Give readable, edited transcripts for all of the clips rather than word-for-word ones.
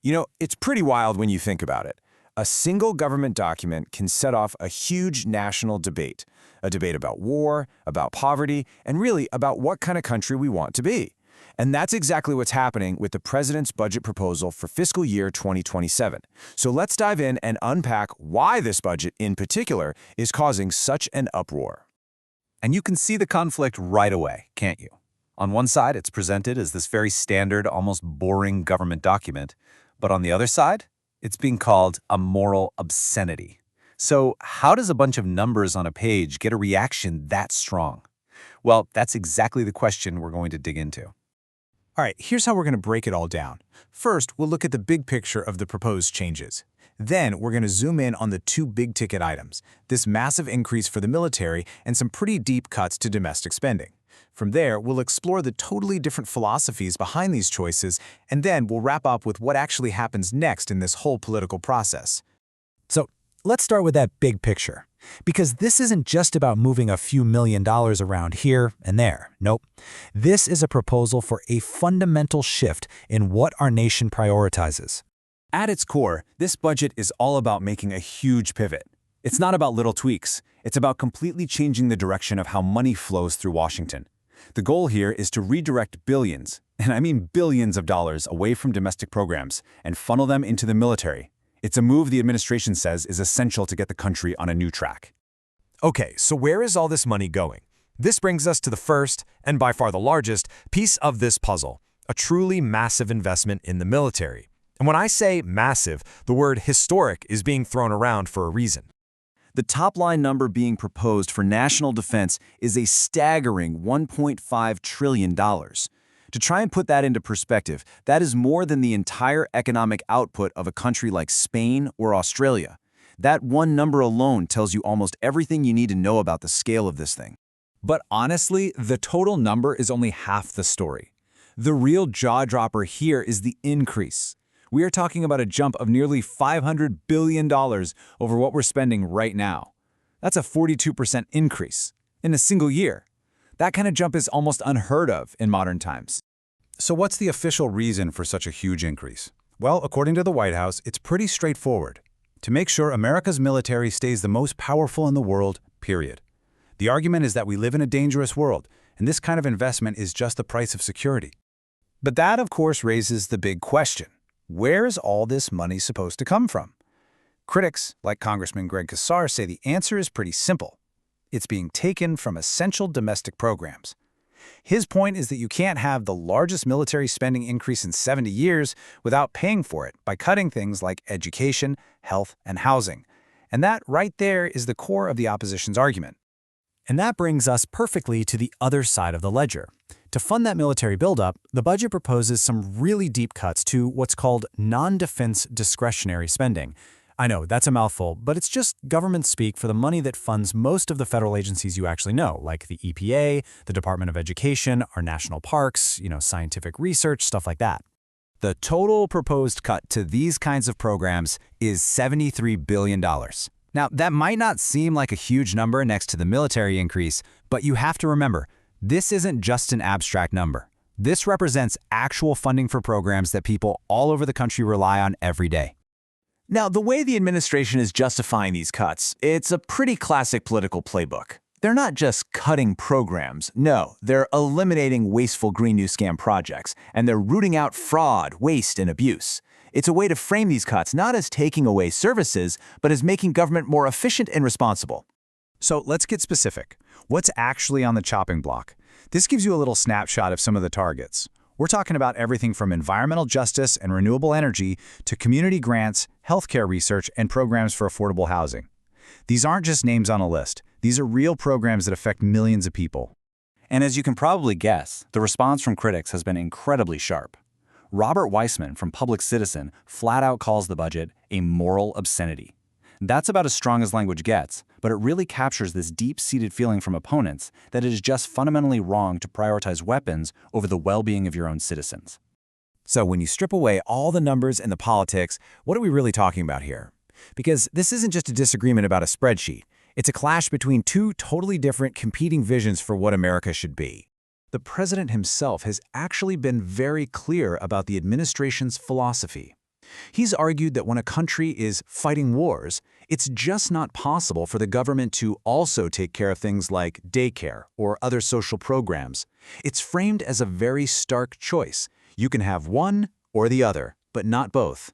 It's pretty wild when you think about it. A single government document can set off a huge national debate. A debate about war, about poverty, and really about what kind of country we want to be. And that's exactly what's happening with the president's budget proposal for fiscal year 2027. So let's dive in and unpack why this budget in particular is causing such an uproar. And you can see the conflict right away, can't you? On one side, it's presented as this very standard, almost boring government document. But on the other side, it's being called a moral obscenity. So how does a bunch of numbers on a page get a reaction that strong? Well, that's exactly the question we're going to dig into. All right, here's how we're going to break it all down. First, we'll look at the big picture of the proposed changes. Then, we're going to zoom in on the two big-ticket items, this massive increase for the military and some pretty deep cuts to domestic spending. From there, we'll explore the totally different philosophies behind these choices, and then we'll wrap up with what actually happens next in this whole political process. So, let's start with that big picture. Because this isn't just about moving a few $1 million around here and there. Nope. This is a proposal for a fundamental shift in what our nation prioritizes. At its core, this budget is all about making a huge pivot. It's not about little tweaks. It's about completely changing the direction of how money flows through Washington. The goal here is to redirect billions, and I mean billions of dollars, away from domestic programs and funnel them into the military. It's a move the administration says is essential to get the country on a new track. Okay, so where is all this money going? This brings us to the first, and by far the largest, piece of this puzzle, a truly massive investment in the military. And when I say massive, the word historic is being thrown around for a reason. The top-line number being proposed for national defense is a staggering $1.5 trillion. To try and put that into perspective, that is more than the entire economic output of a country like Spain or Australia. That one number alone tells you almost everything you need to know about the scale of this thing. But honestly, the total number is only half the story. The real jaw-dropper here is the increase. We are talking about a jump of nearly $500 billion over what we're spending right now. That's a 42% increase in a single year. That kind of jump is almost unheard of in modern times. So what's the official reason for such a huge increase? Well, according to the White House, it's pretty straightforward. To make sure America's military stays the most powerful in the world, period. The argument is that we live in a dangerous world, and this kind of investment is just the price of security. But that, of course, raises the big question. Where is all this money supposed to come from? Critics, like Congressman Greg Casar, say the answer is pretty simple. It's being taken from essential domestic programs. His point is that you can't have the largest military spending increase in 70 years without paying for it by cutting things like education, health, and housing. And that right there is the core of the opposition's argument. And that brings us perfectly to the other side of the ledger. To fund that military buildup, the budget proposes some really deep cuts to what's called non-defense discretionary spending. I know, that's a mouthful, but it's just government speak for the money that funds most of the federal agencies you actually know, like the EPA, the Department of Education, our national parks, scientific research, stuff like that. The total proposed cut to these kinds of programs is $73 billion. Now, that might not seem like a huge number next to the military increase, but you have to remember, this isn't just an abstract number. This represents actual funding for programs that people all over the country rely on every day. Now, the way the administration is justifying these cuts, it's a pretty classic political playbook. They're not just cutting programs. No, they're eliminating wasteful Green New Scam projects, and they're rooting out fraud, waste, and abuse. It's a way to frame these cuts not as taking away services, but as making government more efficient and responsible. So let's get specific. What's actually on the chopping block? This gives you a little snapshot of some of the targets. We're talking about everything from environmental justice and renewable energy to community grants, healthcare research, and programs for affordable housing. These aren't just names on a list. These are real programs that affect millions of people. And as you can probably guess, the response from critics has been incredibly sharp. Robert Weissman from Public Citizen flat out calls the budget a moral obscenity. That's about as strong as language gets, but it really captures this deep-seated feeling from opponents that it is just fundamentally wrong to prioritize weapons over the well-being of your own citizens. So when you strip away all the numbers and the politics, what are we really talking about here? Because this isn't just a disagreement about a spreadsheet. It's a clash between two totally different competing visions for what America should be. The president himself has actually been very clear about the administration's philosophy. He's argued that when a country is fighting wars, it's just not possible for the government to also take care of things like daycare or other social programs. It's framed as a very stark choice. You can have one or the other, but not both.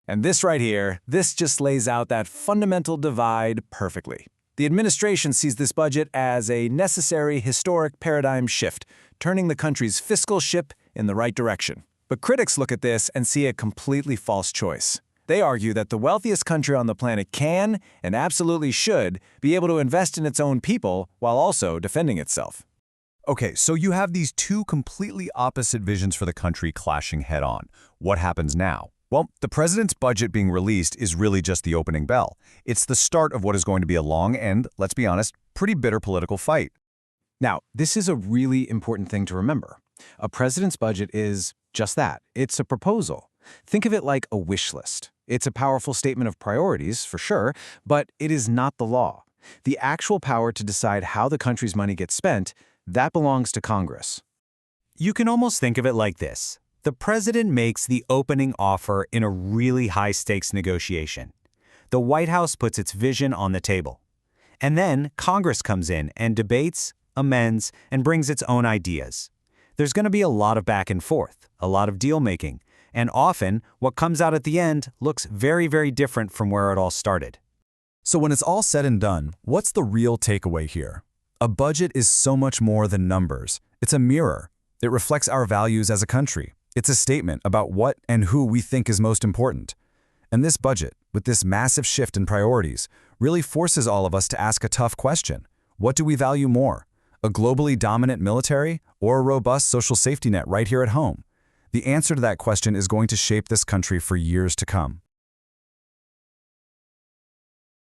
And this right here, this just lays out that fundamental divide perfectly. The administration sees this budget as a necessary historic paradigm shift, turning the country's fiscal ship in the right direction. But critics look at this and see a completely false choice. They argue that the wealthiest country on the planet can, and absolutely should, be able to invest in its own people while also defending itself. Okay, so you have these two completely opposite visions for the country clashing head-on. What happens now? Well, the president's budget being released is really just the opening bell. It's the start of what is going to be a long and, let's be honest, pretty bitter political fight. Now, this is a really important thing to remember. A president's budget is just that. It's a proposal. Think of it like a wish list. It's a powerful statement of priorities, for sure, but it is not the law. The actual power to decide how the country's money gets spent, that belongs to Congress. You can almost think of it like this. The president makes the opening offer in a really high-stakes negotiation. The White House puts its vision on the table. And then Congress comes in and debates, amends, and brings its own ideas. There's going to be a lot of back and forth, a lot of deal-making, and often what comes out at the end looks very, very different from where it all started. So when it's all said and done, what's the real takeaway here? A budget is so much more than numbers. It's a mirror. It reflects our values as a country. It's a statement about what and who we think is most important. And this budget, with this massive shift in priorities, really forces all of us to ask a tough question. What do we value more? A globally dominant military or a robust social safety net right here at home? The answer to that question is going to shape this country for years to come.